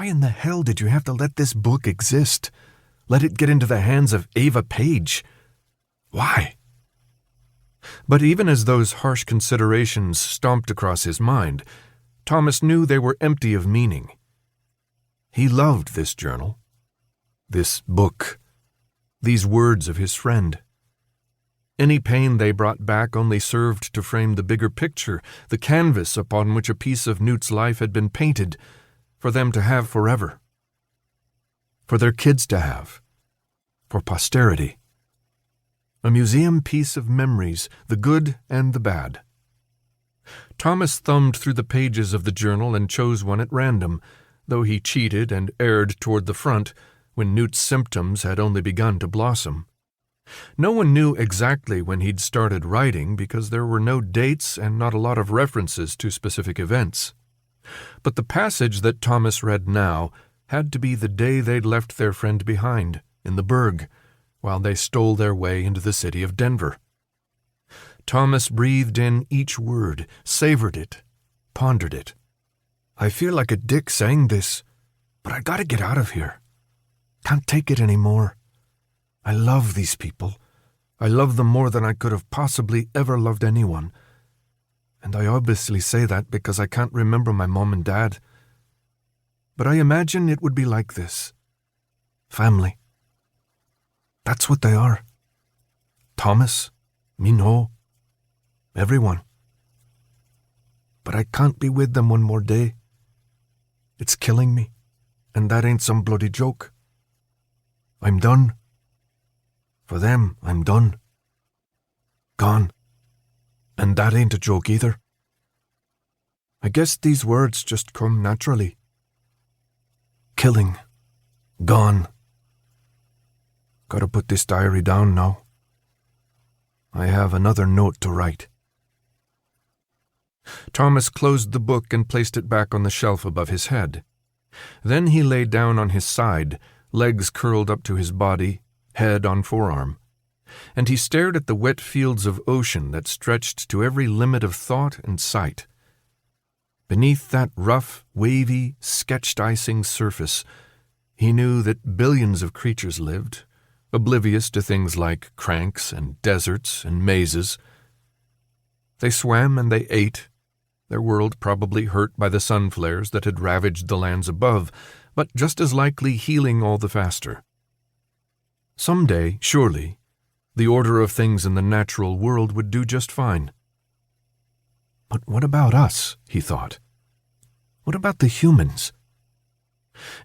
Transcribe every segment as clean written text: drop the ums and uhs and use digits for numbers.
Why in the hell did you have to let this book exist? Let it get into the hands of Ava Page? Why? But even as those harsh considerations stomped across his mind, Thomas knew they were empty of meaning. He loved this journal, this book, these words of his friend. Any pain they brought back only served to frame the bigger picture, the canvas upon which a piece of Newt's life had been painted, for them to have forever. For their kids to have. For posterity. A museum piece of memories, the good and the bad. Thomas thumbed through the pages of the journal and chose one at random, though he cheated and erred toward the front when Newt's symptoms had only begun to blossom. No one knew exactly when he'd started writing because there were no dates and not a lot of references to specific events. But the passage that Thomas read now had to be the day they'd left their friend behind, in the Burg, while they stole their way into the city of Denver. Thomas breathed in each word, savored it, pondered it. I feel like a dick saying this, but I gotta get out of here. Can't take it anymore. I love these people. I love them more than I could have possibly ever loved anyone. And I obviously say that because I can't remember my mom and dad. But I imagine it would be like this. Family. That's what they are. Thomas, Minho, everyone. But I can't be with them one more day. It's killing me, and that ain't some bloody joke. I'm done. For them, I'm done. Gone. And that ain't a joke either. I guess these words just come naturally. Killing. Gone. Gotta put this diary down now. I have another note to write. Thomas closed the book and placed it back on the shelf above his head. Then he lay down on his side, legs curled up to his body, head on forearm, and he stared at the wet fields of ocean that stretched to every limit of thought and sight. Beneath that rough, wavy, sketched icing surface, he knew that billions of creatures lived, oblivious to things like cranks and deserts and mazes. They swam and they ate, their world probably hurt by the sun flares that had ravaged the lands above, but just as likely healing all the faster. Someday, surely, the order of things in the natural world would do just fine. But what about us, he thought. What about the humans?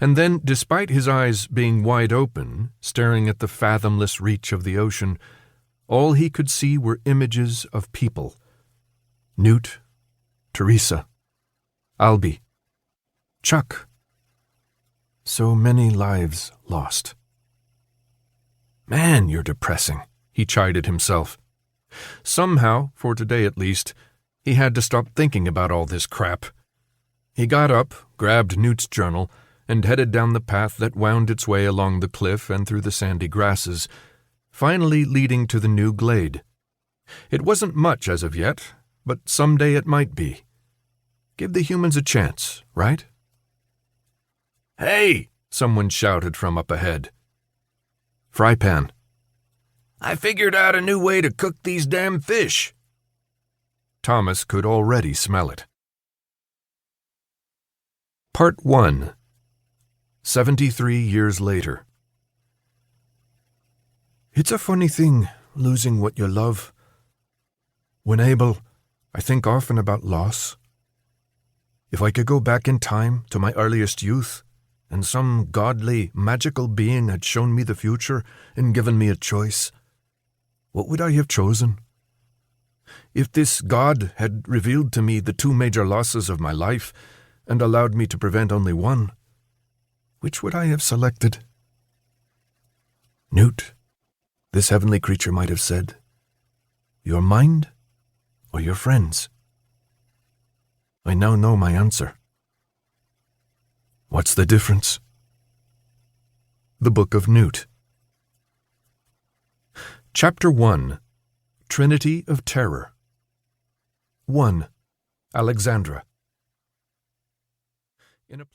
And then, despite his eyes being wide open, staring at the fathomless reach of the ocean, all he could see were images of people. Newt, Teresa, Albie, Chuck. So many lives lost. Man, you're depressing, he chided himself. Somehow, for today at least, he had to stop thinking about all this crap. He got up, grabbed Newt's journal, and headed down the path that wound its way along the cliff and through the sandy grasses, finally leading to the new glade. It wasn't much as of yet, but someday it might be. Give the humans a chance, right? "Hey!" someone shouted from up ahead. Frypan. "I figured out a new way to cook these damn fish." Thomas could already smell it. Part 1. 73 years later. It's a funny thing, losing what you love. When able, I think often about loss. If I could go back in time to my earliest youth, and some godly, magical being had shown me the future and given me a choice, what would I have chosen? If this God had revealed to me the two major losses of my life and allowed me to prevent only one, which would I have selected? Newt, this heavenly creature might have said, your mind or your friends? I now know my answer. What's the difference? The Book of Newt. Chapter 1. Trinity of Terror. 1. Alexandra. In a place